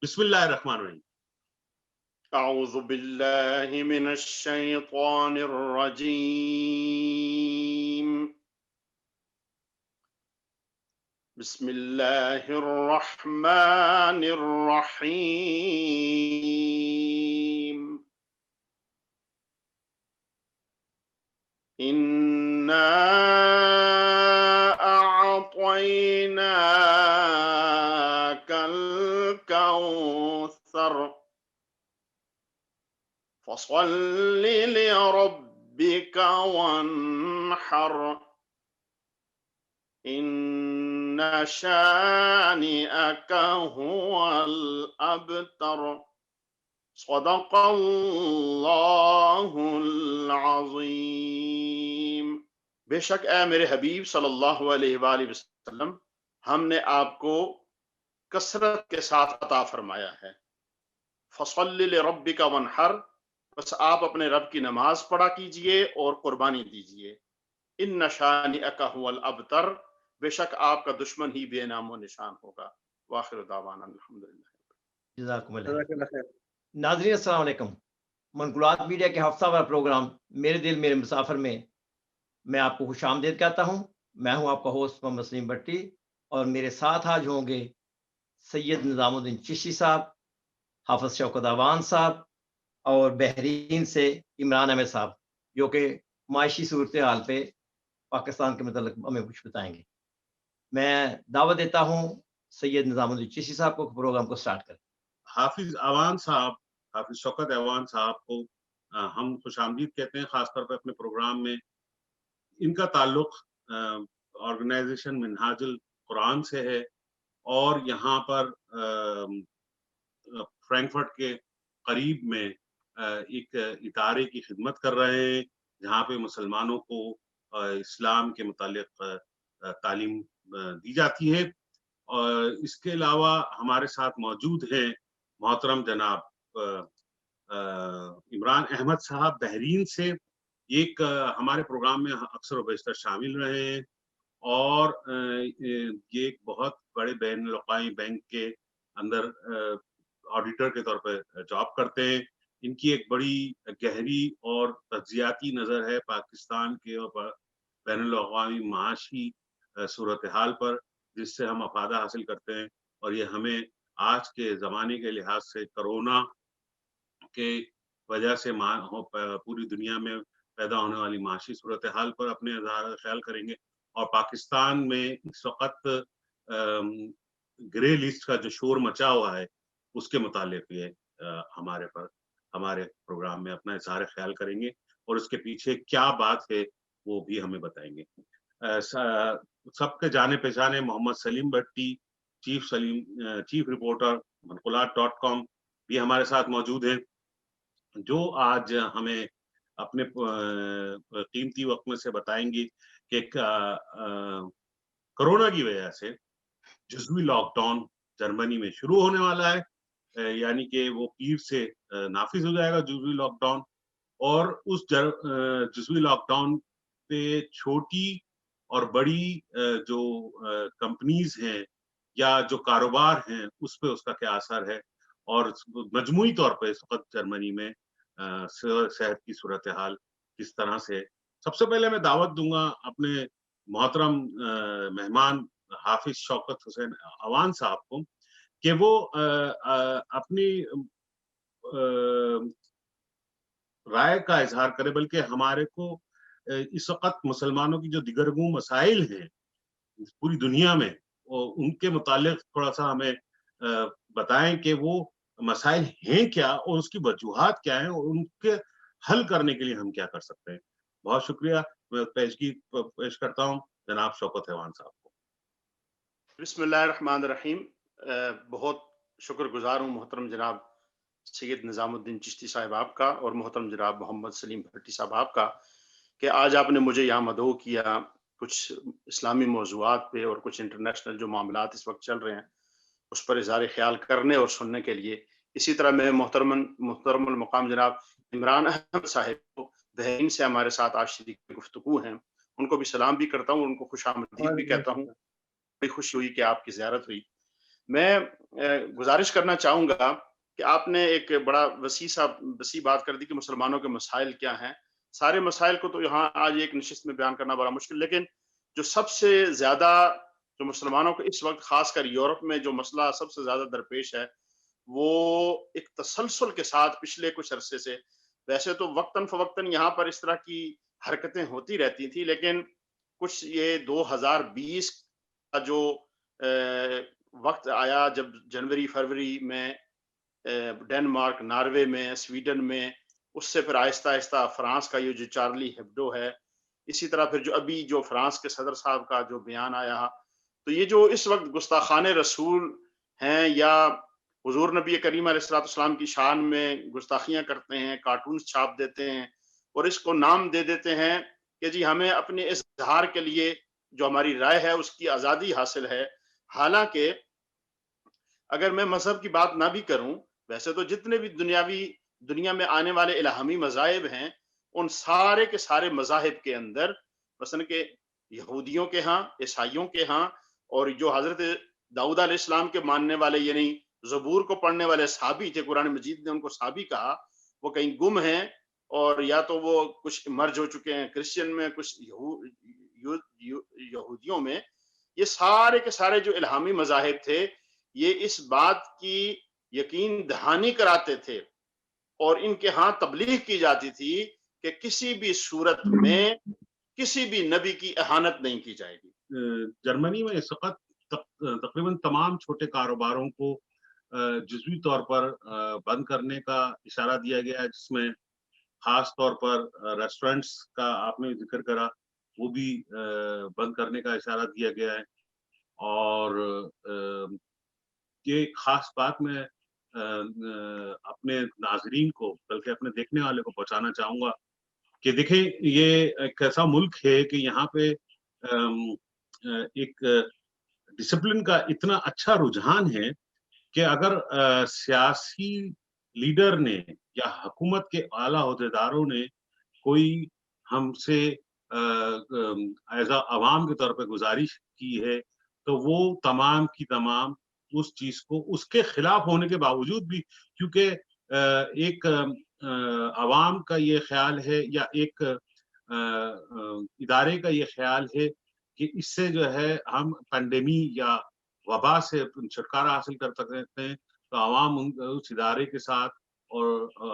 بسم اللہ الرحمن الرحیم۔ اعوذ باللہ من الشیطان الرجیم، بسم اللہ الرحمن الرحیم، انا اعطیناک الکوثر فصل لربك وانحر ان شانئك هو الابتر صدق اللہ العظیم۔ بے شک اے میرے حبیب صلی اللہ علیہ وآلہ وسلم، ہم نے آپ کو کثرت کے ساتھ عطا فرمایا ہے۔ فصل لربک وانحر، بس آپ اپنے رب کی نماز پڑھا کیجئے اور قربانی دیجئے۔ ان شانئک هو الابتر، بے شک آپ کا دشمن ہی بے نام و نشان ہوگا۔ واخر دعوانا الحمدللہ۔ جزاکم اللہ۔ جزاک اللہ خیر۔ ناظرین السلام علیکم۔ منقولات میڈیا کے ہفتہ وار پروگرام میرے دل میرے مسافر میں میں آپ کو خوش آمدید کہتا ہوں۔ میں ہوں آپ کا ہوسٹ محمد سلیم بھٹی، اور میرے ساتھ آج ہوں گے سید نظام الدین چشتی صاحب، حافظ شوکت اوان صاحب، اور بحرین سے عمران احمد صاحب، جو کہ معاشی صورتحال پہ پاکستان کے متعلق ہمیں کچھ بتائیں گے۔ میں دعوت دیتا ہوں سید نظام الدین چشتی صاحب کو پروگرام کو سٹارٹ کریں۔ حافظ اوان صاحب، حافظ شوکت اوان صاحب کو ہم خوش آمدید کہتے ہیں، خاص طور پہ اپنے پروگرام میں۔ ان کا تعلق آرگنائزیشن منہاج القرآن سے ہے، اور یہاں پر فرینکفرٹ کے قریب میں ایک ادارے کی خدمت کر رہے ہیں، جہاں پہ مسلمانوں کو اسلام کے متعلق تعلیم دی جاتی ہے۔ اور اس کے علاوہ ہمارے ساتھ موجود ہیں محترم جناب عمران احمد صاحب بحرین سے، ایک ہمارے پروگرام میں اکثر و بیشتر شامل رہے ہیں، اور یہ ایک بہت بڑے بین الاقوامی بینک کے اندر آڈیٹر کے طور پہ جاب کرتے ہیں۔ ان کی ایک بڑی گہری اور تجزیاتی نظر ہے پاکستان کے اور بین الاقوامی معاشی صورتحال پر، جس سے ہم افادہ حاصل کرتے ہیں، اور یہ ہمیں آج کے زمانے کے لحاظ سے کرونا کے وجہ سے پوری دنیا میں پیدا ہونے والی معاشی صورتحال پر اپنے اظہار خیال کریں گے، اور پاکستان میں اس وقت گرے لسٹ کا جو شور مچا ہوا ہے اس کے متعلق یہ ہمارے پروگرام میں اپنا اظہار خیال کریں گے، اور اس کے پیچھے کیا بات ہے وہ بھی ہمیں بتائیں گے۔ سب کے جانے پہچانے محمد سلیم بھٹی، چیف رپورٹر منقولات.com بھی ہمارے ساتھ موجود ہیں، جو آج ہمیں اپنے قیمتی وقت میں سے بتائیں گے کہ کرونا کی وجہ سے جزوی لاک ڈاؤن جرمنی میں شروع ہونے والا ہے، یعنی کہ وہ پیر سے نافذ ہو جائے گا جزوی لاک ڈاؤن، اور اس جزوی لاک ڈاؤن پہ چھوٹی اور بڑی جو کمپنیز ہیں یا جو کاروبار ہیں اس پہ اس کا کیا اثر ہے، اور مجموعی طور پہ اس وقت جرمنی میں صحت کی صورتحال کس طرح سے۔ سب سے پہلے میں دعوت دوں گا اپنے محترم مہمان حافظ شوکت حسین اوان صاحب کو کہ وہ اپنی رائے کا اظہار کرے، بلکہ ہمارے کو اس وقت مسلمانوں کی جو دیگرگوں مسائل ہیں پوری دنیا میں، ان کے متعلق تھوڑا سا ہمیں بتائیں کہ وہ مسائل ہیں کیا، اور اس کی وجوہات کیا ہیں، اور ان کے حل کرنے کے لیے ہم کیا کر سکتے ہیں۔ بہت شکریہ، میں پیش کرتا ہوں جناب شوکت اوان صاحب کو۔ بسم اللہ الرحمن الرحیم۔ بہت شکر گزار ہوں محترم جناب سید نظام الدین چشتی صاحب آپ کا، اور محترم جناب محمد سلیم بھٹی صاحب آپ کا، کہ آج آپ نے مجھے یہاں مدعو کیا کچھ اسلامی موضوعات پہ اور کچھ انٹرنیشنل جو معاملات اس وقت چل رہے ہیں اس پر اظہار خیال کرنے اور سننے کے لیے۔ اسی طرح میں محترم المقام جناب عمران احمد صاحب کو بحرین سے ہمارے ساتھ آج شریک گفتگو ہیں، ان کو بھی سلام بھی کرتا ہوں، ان کو خوش آمدید بھی کہتا ہوں۔ بڑی خوشی ہوئی کہ آپ کی زیارت ہوئی۔ میں گزارش کرنا چاہوں گا کہ آپ نے ایک بڑا وسیع بات کر دی کہ مسلمانوں کے مسائل کیا ہیں. سارے مسائل کو تو یہاں آج ایک نشست میں بیان کرنا بڑا مشکل، لیکن جو سب سے زیادہ جو مسلمانوں کو اس وقت خاص کر یورپ میں جو مسئلہ سب سے زیادہ درپیش ہے، وہ ایک تسلسل کے ساتھ پچھلے کچھ عرصے سے، ویسے تو وقتاً فوقتاً یہاں پر اس طرح کی حرکتیں ہوتی رہتی تھی، لیکن کچھ یہ 2020 کا جو وقت آیا جب جنوری فروری میں ڈنمارک، ناروے میں، سویڈن میں، اس سے پھر آہستہ آہستہ فرانس کا یہ جو چارلی ہیبڈو ہے، اسی طرح پھر جو ابھی جو فرانس کے صدر صاحب کا جو بیان آیا، تو یہ جو اس وقت گستاخان رسول ہیں یا حضور نبی کریم علیہ الصلوۃ والسلام کی شان میں گستاخیاں کرتے ہیں، کارٹونز چھاپ دیتے ہیں اور اس کو نام دے دیتے ہیں کہ جی ہمیں اپنے اظہار کے لیے جو ہماری رائے ہے اس کی آزادی حاصل ہے. حالانکہ اگر میں مذہب کی بات نہ بھی کروں، ویسے تو جتنے بھی دنیا میں آنے والے الہامی مذاہب ہیں، ان سارے کے سارے مذاہب کے اندر مثلا کہ یہودیوں کے ہاں، عیسائیوں کے ہاں، اور جو حضرت داؤد علیہ السلام کے ماننے والے یعنی زبور کو پڑھنے والے صحابی تھے، قرآن مجید نے ان کو صحابی کہا، وہ کہیں گم ہیں اور یا تو وہ کچھ مرج ہو چکے ہیں کرسچن میں، کچھ یہودیوں میں. یہ سارے کے سارے جو الہامی مذاہب تھے، یہ اس بات کی یقین دہانی کراتے تھے اور ان کے ہاں تبلیغ کی جاتی تھی کہ کسی بھی صورت میں کسی بھی نبی کی اہانت نہیں کی جائے گی. جرمنی میں اس وقت تقریباً تمام چھوٹے کاروباروں کو جزوی طور پر بند کرنے کا اشارہ دیا گیا ہے، جس میں خاص طور پر ریسٹورینٹس کا آپ نے ذکر کرا، وہ بھی بند کرنے کا اشارہ دیا گیا ہے. اور یہ خاص بات میں اپنے ناظرین کو بلکہ اپنے دیکھنے والے کو پہنچانا چاہوں گا کہ دیکھیں یہ ایک ایسا ملک ہے کہ یہاں پہ ایک ڈسپلن کا اتنا اچھا رجحان ہے کہ اگر سیاسی لیڈر نے یا حکومت کے اعلیٰ عہدیداروں نے کوئی ہم سے ایز اے عوام کے طور پہ گزارش کی ہے تو وہ تمام کی تمام اس چیز کو اس کے خلاف ہونے کے باوجود بھی، کیونکہ ایک عوام کا یہ خیال ہے یا ایک ادارے کا یہ خیال ہے کہ اس سے جو ہے ہم پینڈیمی یا وبا سے چھٹکارا حاصل کر سکتے ہیں، تو عوام اس ادارے کے ساتھ اور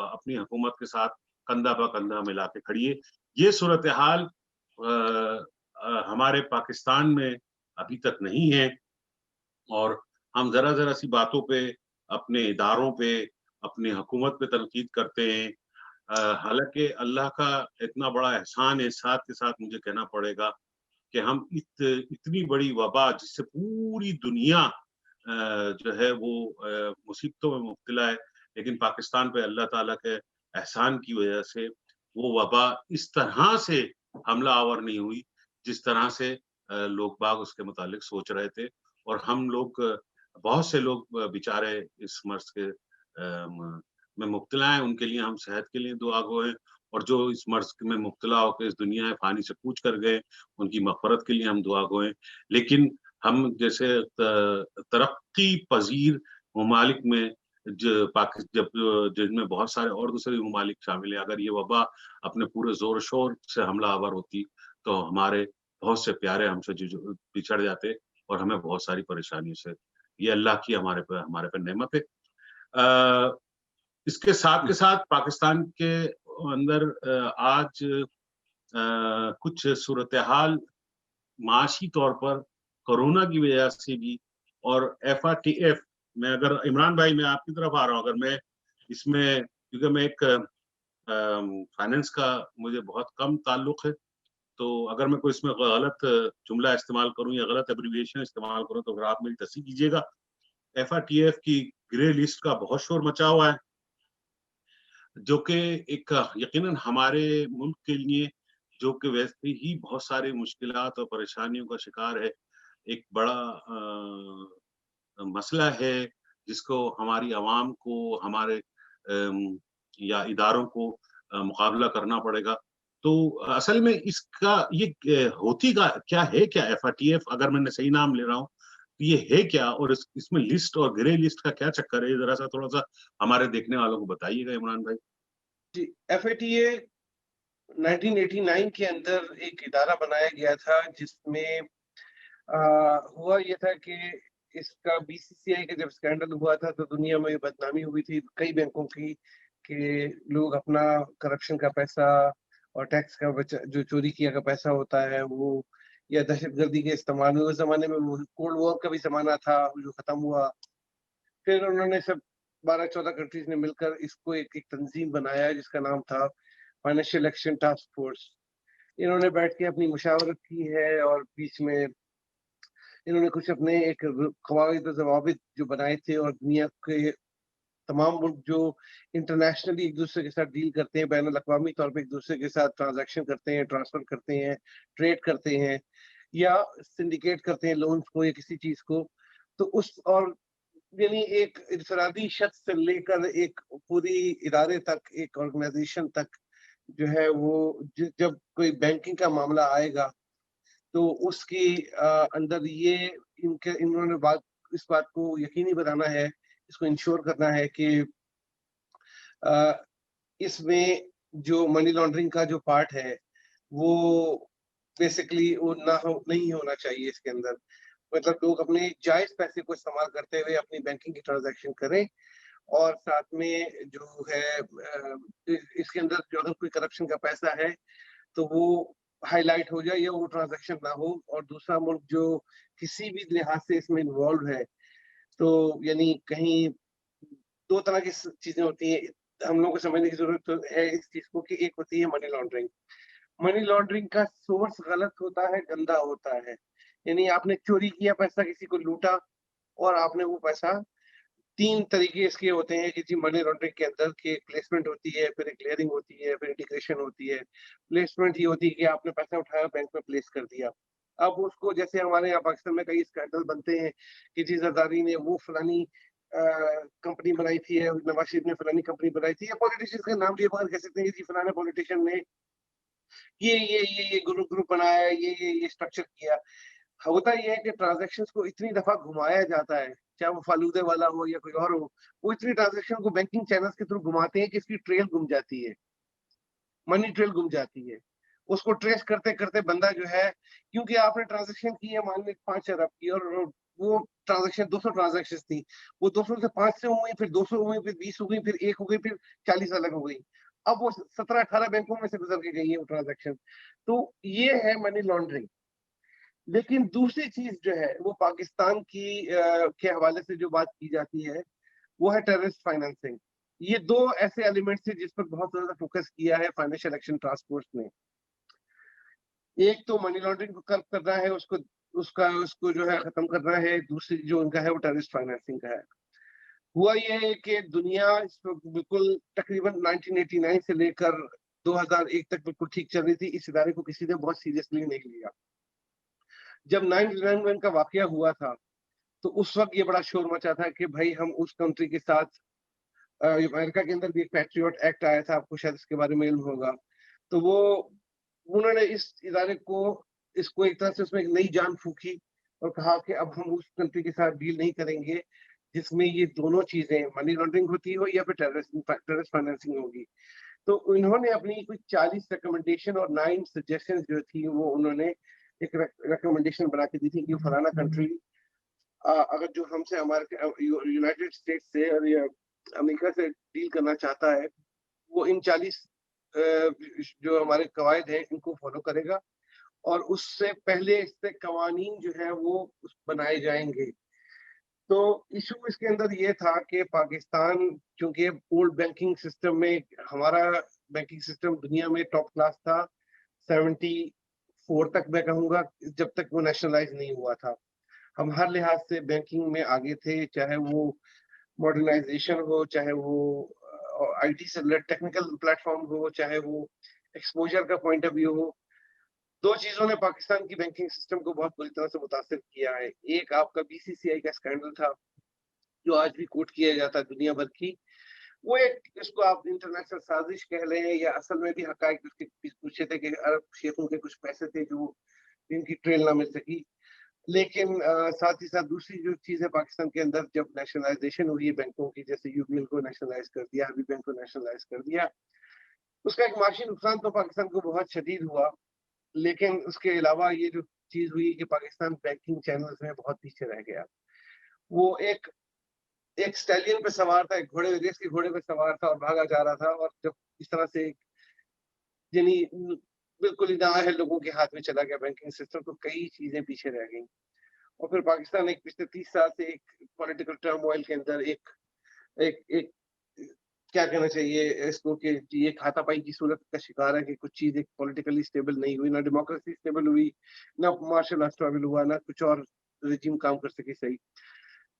اپنی حکومت کے ساتھ کندھا با کندھا ملا کے کھڑی ہے. یہ صورتحال ہمارے پاکستان میں ابھی تک نہیں ہے، اور ہم ذرا سی باتوں پہ اپنے اداروں پہ اپنی حکومت پہ تنقید کرتے ہیں. حالانکہ اللہ کا اتنا بڑا احسان ہے، ساتھ کے ساتھ مجھے کہنا پڑے گا کہ ہم اتنی بڑی وبا جس سے پوری دنیا جو ہے وہ مصیبتوں میں مبتلا ہے، لیکن پاکستان پہ اللہ تعالیٰ کے احسان کی وجہ سے وہ وبا اس طرح سے حملہ آور نہیں ہوئی جس طرح سے لوگ باغ اس کے متعلق سوچ رہے تھے. اور ہم لوگ بہت سے لوگ بیچارے اس مرض کے میں مبتلا ہیں، ان کے لیے ہم صحت کے لیے دعا گو ہیں، اور جو اس مرض میں مبتلا ہو کے اس دنیا فانی سے کوچ کر گئے ان کی مغفرت کے لیے ہم دعا گو ہیں. لیکن ہم جیسے ترقی پذیر ممالک میں جن میں بہت سارے اور دوسرے ممالک شامل ہیں، اگر یہ وبا اپنے پورے زور و شور سے حملہ آور ہوتی تو ہمارے بہت سے پیارے ہم سے بچھڑ جاتے اور ہمیں بہت ساری پریشانیوں سے، یہ اللہ کی ہمارے پہ نعمت ہے. اس کے ساتھ پاکستان کے اندر آج کچھ صورتحال معاشی طور پر کورونا کی وجہ سے بھی، اور FATF میں اگر عمران بھائی میں آپ کی طرف آ رہا ہوں، اگر میں اس میں کیونکہ میں ایک فائنینس کا مجھے بہت کم تعلق ہے، تو اگر میں کوئی اس میں غلط جملہ استعمال کروں یا غلط ایبریویشن استعمال کروں تو اگر آپ میری تصحیح کیجیے گا. FATF کی گرے لسٹ کا بہت شور مچا ہوا ہے، جو کہ ایک یقیناً ہمارے ملک کے لیے جو کہ ویسے ہی بہت ساری مشکلات اور پریشانیوں کا شکار ہے، ایک بڑا مسئلہ ہے جس کو ہماری عوام کو، ہمارے یا اداروں کو مقابلہ کرنا پڑے گا. تو اصل میں اس کا یہ ہوتی کیا ہے، کیا FATF اگر میں نے صحیح نام لے رہا ہوں یہ ہے کیا اور اس میں لسٹ اور گرے لسٹ کا کیا چکر ہے؟ ذرا سا تھوڑا سا ہمارے دیکھنے والوں کو بتائیے گا عمران بھائی. جی FATA 1989 کے اندر ایک ادارہ بنایا گیا تھا جس میں ہوا یہ تھا کہ اس کا BCCI کا جب اسکینڈل ہوا تھا تو دنیا میں بدنامی ہوئی تھی کئی بینکوں کی کہ لوگ اپنا کرپشن کا پیسہ اور ٹیکس کا جو چوری کیا کا پیسہ ہوتا ہے وہ یا دہشت گردی کے استعمال میں. اس زمانے میں وہ کولڈ وار کا بھی زمانہ تھا جو ختم ہوا. پھر انہوں نے سب 12-14 کنٹریز نے مل کر اس کو ایک تنظیم بنایا جس کا نام تھا فائنینشیل ایکشن ٹاسک فورس. انہوں نے بیٹھ کے اپنی مشاورت کی ہے اور بیچ میں انہوں نے کچھ اپنے ایک قواعد و ضوابط جو بنائے تھے اور دنیا کے تمام ملک جو انٹرنیشنلی ایک دوسرے کے ساتھ ڈیل کرتے ہیں بین الاقوامی طور پہ ایک دوسرے کے ساتھ ٹرانزیکشن کرتے ہیں ٹرانسفر کرتے ہیں ٹریڈ کرتے ہیں یا سنڈیکیٹ کرتے ہیں لونز کو یا کسی چیز کو تو اس اور یعنی ایک انفرادی شخص سے لے کر ایک پوری ادارے تک ایک آرگنائزیشن تک جو ہے وہ جب کوئی بینکنگ کا معاملہ آئے گا تو اس کی اندر یہ انہوں نے اس بات کو یقینی بنانا ہے اس کو انشور کرنا ہے کہ اس میں جو منی لانڈرنگ کا جو پارٹ ہے وہ بیسکلی وہ نہیں ہونا چاہیے. اس کے اندر مطلب لوگ اپنے جائز پیسے کو استعمال کرتے ہوئے اپنی بینکنگ کی ٹرانزیکشن کریں اور ساتھ میں جو ہے اس کے اندر جو اگر کوئی کرپشن کا پیسہ ہے تو وہ ہائی لائٹ ہو جائے یا وہ ٹرانزیکشن نہ ہو. اور دوسرا ملک جو کسی بھی لحاظ سے اس میں انوالو ہے تو یعنی کہیں دو طرح کی چیزیں ہوتی ہیں ہم لوگوں کو سمجھنے کی ضرورت ہے اس چیز کو کہ ایک ہوتی ہے منی لانڈرنگ. منی لانڈرنگ کا سورس غلط ہوتا ہے گندا ہوتا ہے. یعنی آپ نے چوری کیا پیسہ کسی کو لوٹا اور آپ نے وہ پیسہ 3 طریقے اس کے ہوتے ہیں کہ جی منی لانڈرنگ کے اندر کہ پلیسمنٹ ہوتی ہے پھر ایک کلیئرنگ ہوتی ہے پھر انٹیگریشن ہوتی ہے. پلیسمنٹ یہ ہوتی ہے کہ آپ نے پیسہ اٹھایا بینک میں پلیس کر دیا. اب اس کو جیسے ہمارے یہاں پاکستان میں کئی اسکینڈل بنتے ہیں کہ جی زرداری نے وہ فلانی کمپنی بنائی تھی نواز شریف نے فلانی کمپنی بنائی تھی یا پولیٹیشین کا نام بھی بغیر کہہ سکتے ہیں کہ جی فلانا پولیٹیشین نے یہ گروپ بنایا یہ اسٹرکچر کیا. ہوتا یہ ہے کہ ٹرانزیکشن کو اتنی دفعہ گھمایا جاتا ہے چاہے وہ فالودے والا ہو یا کوئی اور ہو وہ اتنی ٹرانزیکشن کو بینکنگ چینلز کے تھرو گھماتے ہیں کہ اس کی ٹریل گم جاتی ہے منی ٹریل گم جاتی ہے. اس کو ٹریس کرتے کرتے بندہ جو ہے کیونکہ آپ نے ٹرانزیکشن کی ہے مان لیں 5 ارب کی اور وہ ٹرانزیکشن 200 ٹرانزیکشن تھی وہ 200 سے 5 سے ہوئی پھر 200 ہوئی پھر 20 ہو گئی پھر 1 ہو گئی پھر 40 الگ ہو گئی. اب وہ 17-18 بینکوں میں سے گزر کے گئی ہے وہ ٹرانزیکشن. تو یہ ہے منی لانڈرنگ. لیکن دوسری چیز جو ہے وہ پاکستان کے حوالے سے جو بات کی جاتی ہے وہ ہے ٹیررسٹ فائنینسنگ. یہ 2 ایسے ایلیمنٹس ہیں جس پر بہت زیادہ فوکس کیا ہے فائنینشیل ایکشن ٹاسک فورس نے. ایک تو منی لانڈرنگ کو کرب کرنا ہے اس کو جو ہے ختم کرنا ہے. دوسری جو ان کا ہے وہ ٹیررسٹ فائنینسنگ کا ہے. ہوا یہ ہے کہ دنیا اس وقت بالکل تقریباً 1989 سے لے کر 2001 تک بالکل ٹھیک چل رہی تھی. اس ادارے کو کسی نے بہت سیریسلی نہیں لیا. جب 9/11 کا واقعہ ہوا تھا تو اس وقت یہ بڑا شور مچا تھا کہ بھائی ہم اس کنٹری کے ساتھ امریکہ کے اندر بھی ایک پیٹریوٹ ایکٹ آیا تھا آپ کو شاید اس کے بارے میں علم ہوگا. تو وہ انہوں نے اس ادارے کو ایک طرح سے اس میں ایک نئی جان پھونکی اور کہا کہ اب ہم اس کنٹری کے ساتھ ڈیل نہیں کریں گے جس میں یہ دونوں چیزیں منی لانڈرنگ ہوتی ہو یا پھر ٹیررسٹ فائنینسنگ ہوگی. تو انہوں نے اپنی کچھ 40 ریکمنڈیشن اور 9 سجیشن جو تھی وہ انہوں نے ایک ریکمنڈیشن بنا کے دی تھی کہ فلانا کنٹری اگر جو ہم سے یونائٹیڈ اسٹیٹ سے اور امریکہ سے ڈیل کرنا چاہتا ہے وہ ان 40 جو ہمارے قواعد ہیں ان کو فالو کرے گا اور اس سے پہلے اس سے قوانین جو ہے وہ بنائے جائیں گے. تو ایشو اس کے اندر یہ تھا کہ پاکستان چونکہ اولڈ بینکنگ سسٹم میں ہمارا بینکنگ سسٹم دنیا میں ٹاپ کلاس تھا 74 تک میں کہوں گا جب تک وہ نیشنلائز نہیں ہوا تھا. ہم ہر لحاظ سے بینکنگ میں آگے تھے چاہے وہ ماڈرنائزیشن ہو چاہے وہ آئی ٹی سے ٹیکنیکل پلیٹ فارم ہو چاہے وہ ایکسپوجر کا پوائنٹ آف ویو ہو. 2 چیزوں نے پاکستان کی بینکنگ سسٹم کو بہت بری طرح سے متاثر کیا ہے. ایک آپ کا BCCI کا اسکینڈل تھا جو آج بھی کوٹ کیا جاتا ہے دنیا بھر کی. وہ ایک اس کو آپ انٹرنیشنل سازش کہہ لیں یا اصل میں بھی حقائق اس کے پوچھے تھے کہ عرب شیخوں کے کچھ پیسے تھے جو جن کی ٹریل نہ مل سکی. لیکن ساتھ ہی ساتھ دوسری جو چیز ہے پاکستان کے اندر، جب نیشنلائزیشن ہوئی ہے بینکوں کی، جیسے UBL کو نیشنلائز کر دیا، ابھی بینک کو نیشنلائز کر دیا، اس کا ایک معاشی نقصان تو پاکستان کو بہت شدید ہوا، لیکن اس کے علاوہ یہ جو چیز ہوئی کہ پاکستان بینکنگ چینلز میں بہت پیچھے رہ گیا. وہ ایک اسٹیلین پہ سوار تھا، ایک گھوڑے ریس کے گھوڑے پہ سوار تھا اور بھاگا جا رہا تھا، اور جب اس طرح سے یعنی بالکل ہی نااہل لوگوں کے ہاتھ میں چلا گیا بینکنگ سسٹم، تو کئی چیزیں پیچھے رہ گئیں. اور پھر پاکستان ایک پچھلے 30 سال سے ایک پولیٹیکل ٹرموائل کے اندر ایک کیا کہنا چاہیے اس کو کہ یہ کھاتا پائی کی صورت کا شکار ہے کہ کچھ چیز ایک پولیٹیکلی اسٹیبل نہیں ہوئی، نہ ڈیموکریسی اسٹیبل ہوئی، نہ مارشل لا اسٹیبل ہوا، نہ کچھ اور رجیم کام کر سکے صحیح.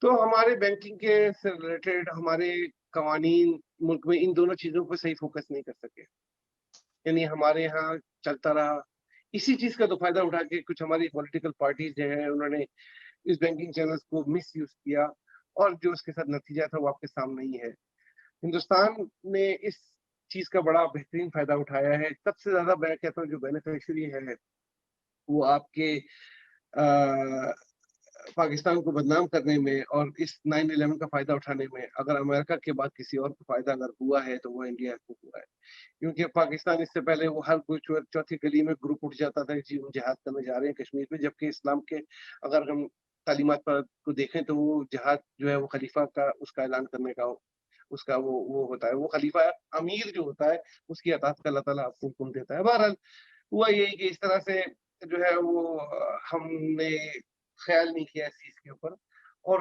تو ہمارے بینکنگ کے سے ریلیٹڈ ہمارے قوانین ملک میں ان دونوں چیزوں پہ صحیح فوکس نہیں کر سکے. یعنی ہمارے یہاں چلتا رہا اسی چیز کا تو فائدہ اٹھا کے کچھ ہماری پولیٹیکل پارٹیز جو ہیں انہوں نے اس بینکنگ چینلز کو مس یوز کیا، اور جو اس کے ساتھ نتیجہ تھا وہ آپ کے سامنے ہی ہے. ہندوستان نے اس چیز کا بڑا بہترین فائدہ اٹھایا ہے. سب سے زیادہ میں کہتا ہوں جو بینیفیشری ہے وہ آپ کے پاکستان کو بدنام کرنے میں اور اس 9/11 کا فائدہ اٹھانے میں، اگر امریکہ کے بعد کسی اور کو فائدہ اگر ہوا ہے تو وہ انڈیا کو ہوا ہے. کیونکہ پاکستان اس سے پہلے وہ ہر کوئی چوتھی گلی میں گروپ اٹھ جاتا تھا جی ہم جہاد کرنے جا رہے ہیں کشمیر میں، جبکہ اسلام کے اگر ہم تعلیمات پر کو دیکھیں تو وہ جہاد جو ہے وہ خلیفہ کا اس کا اعلان کرنے کا اس کا وہ ہوتا ہے، وہ خلیفہ امیر جو ہوتا ہے اس کی اطاعت کا اللہ تعالیٰ آپ کو حکم دیتا ہے. بہرحال ہوا یہی کہ اس طرح سے جو ہے وہ ہم نے خیال نہیں کیا اس چیز کے اوپر، اور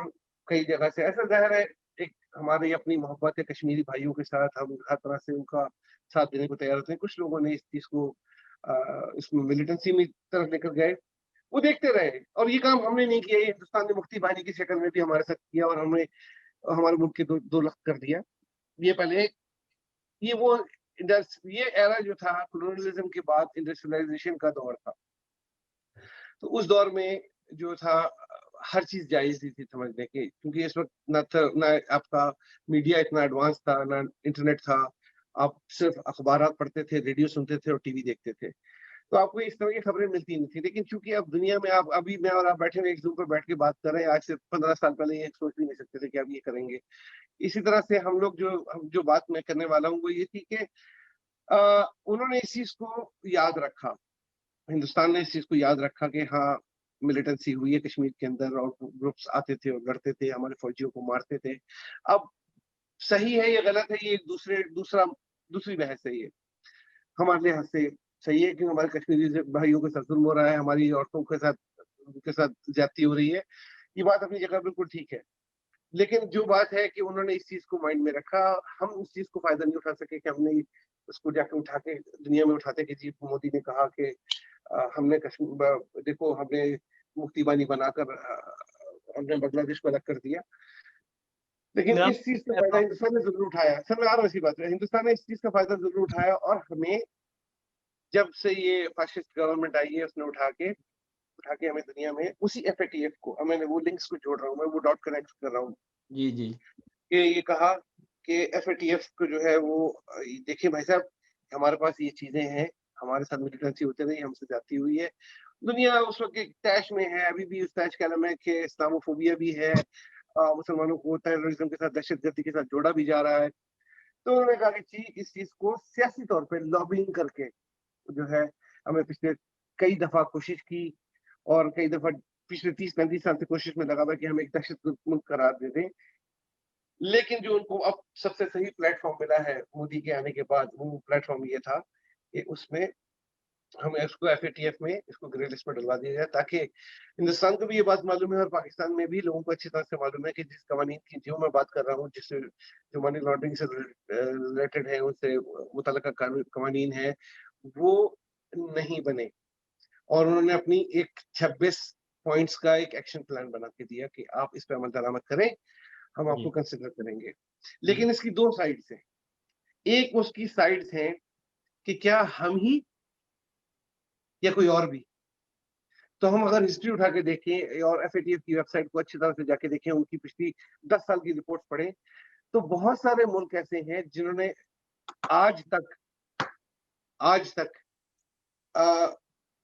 کئی جگہ سے ایسا ظاہر ہے ایک ہماری اپنی محبت ہے کشمیری بھائیوں کے ساتھ، ہم ہر طرح سے ان کا ساتھ دینے کو تیار ہوتے ہیں. کچھ لوگوں نے اس چیز کو اس میں ملیٹنسی میں طرف لے کر گئے، وہ دیکھتے رہے، اور یہ کام ہم نے نہیں کیا، یہ ہندوستان نے مفتی بانی کی شکل میں بھی ہمارے ساتھ کیا، اور ہم نے ہمارے ملک کے دو لخت کر دیا. یہ پہلے یہ ایرا جو تھا کولونیلزم کے بعد انڈسٹریلائزیشن کا دور تھا، تو اس دور میں جو تھا ہر چیز جائز نہیں تھی سمجھنے کے، کیونکہ اس وقت نہ آپ کا میڈیا اتنا ایڈوانس تھا، نہ انٹرنیٹ تھا، آپ صرف اخبارات پڑھتے تھے، ریڈیو سنتے تھے اور ٹی وی دیکھتے تھے، تو آپ کو اس طرح کی خبریں ملتی نہیں تھی. لیکن چونکہ اب دنیا میں آپ ابھی میں اور آپ بیٹھے ہوئے ایک زوم پہ بیٹھ کے بات کر رہے ہیں، آج سے 15 سال پہلے یہ سوچ بھی نہیں سکتے تھے کہ اب یہ کریں گے. اسی طرح سے ہم لوگ جو بات میں کرنے والا ہوں وہ یہ تھی کہ انہوں نے اس چیز کو یاد رکھا، ہندوستان نے اس چیز کو یاد رکھا کہ ہاں ملیٹنسی ہوئی ہے کشمیر کے اندر، اور گروپس آتے تھے اور لڑتے تھے، ہمارے فوجیوں کو مارتے تھے. اب صحیح ہے یہ غلط ہے، یہ دوسری بحث ہے. یہ ہمارے لحاظ سے صحیح ہے کہ ہمارے کشمیری بھائیوں کے ساتھ ظلم ہو رہا ہے، ہماری عورتوں کے ساتھ زیادتی ہو رہی ہے، یہ بات اپنی جگہ بالکل ٹھیک ہے. لیکن جو بات ہے کہ انہوں نے اس چیز کو مائنڈ میں رکھا، ہم اس چیز کو فائدہ نہیں اٹھا سکے کہ ہم نے اس کو جا کے اٹھا کے دنیا میں اٹھاتے کہ جی مودی نے کہا کہ ہم نے کشمیر دیکھو ہم نے مفتی بانی بنا کر ہم نے بنگلہ دیش کو الگ کر دیا. لیکن اس چیز کا فائدہ ہندوستان نے ضرور اٹھایا. سر میں آ رہا ہوں اسی بات ہے، ہندوستان نے اس چیز کا فائدہ ضرور اٹھایا، اور ہمیں جب سے یہ فاشسٹ گورنمنٹ آئی ہے اس نے اٹھا کے ہمیں دنیا میں اسی FATF کو، میں نے وہ لنکس کو جوڑ رہا ہوں، میں وہ ڈاٹ کنیکٹ کر رہا ہوں جی کہ یہ کہا کہ FATF کو جو ہے وہ دیکھیں بھائی صاحب ہمارے پاس یہ چیزیں ہیں، ہمارے ساتھ ملیٹنسی ہوتے رہی، ہم سے جاتی ہوئی ہے. دنیا اس وقت ایک تیش میں ہے، ابھی بھی اس تیش کا عالم ہے کہ اسلاموفوبیا بھی ہے، مسلمانوں کو ٹیررزم کے ساتھ دہشت گردی کے ساتھ جوڑا بھی جا رہا ہے. تو انہوں نے کہا کہ اس چیز کو سیاسی طور پہ لابنگ کر کے جو ہے ہمیں پچھلے کئی دفعہ کوشش کی، اور کئی دفعہ پچھلے 30-35 سال سے کوشش میں لگا تھا کہ ہم ایک دہشت گرد ملک قرار دے دیں. لیکن جو ان کو اب سب سے صحیح پلیٹ فارم ملا ہے مودی کے آنے کے بعد، وہ پلیٹ فارم یہ تھا کہ اس میں ہمیں اس کو FATF میں اس کو گرے لسٹ میں ڈلوا دیا جائے، تاکہ ہندوستان کو بھی یہ بات معلوم ہے اور پاکستان میں بھی لوگوں کو اچھی طرح سے معلوم ہے کہ جس قوانین کی جو میں بات کر رہا ہوں، جس سے جو منی لانڈرنگ سے ریلیٹڈ ہے، ان سے متعلقہ قوانین ہیں، وہ نہیں بنے. اور انہوں نے اپنی ایک 26 پوائنٹس کا ایک ایکشن پلان بنا کے دیا کہ آپ اس پہ عمل درآمد کریں، ہم آپ کو کنسیڈر کریں گے. لیکن اس کی دو سائڈز ہیں. ایک اس کی سائڈز ہیں کہ کیا ہم ہی یا کوئی اور بھی. تو ہم اگر ہسٹری اٹھا کے دیکھیں اور FATF کی ویب سائٹ کو اچھی طرح سے جا کے دیکھیں، ان کی پچھلی 10 سال کی رپورٹ پڑھیں، تو بہت سارے ملک ایسے ہیں جنہوں نے آج تک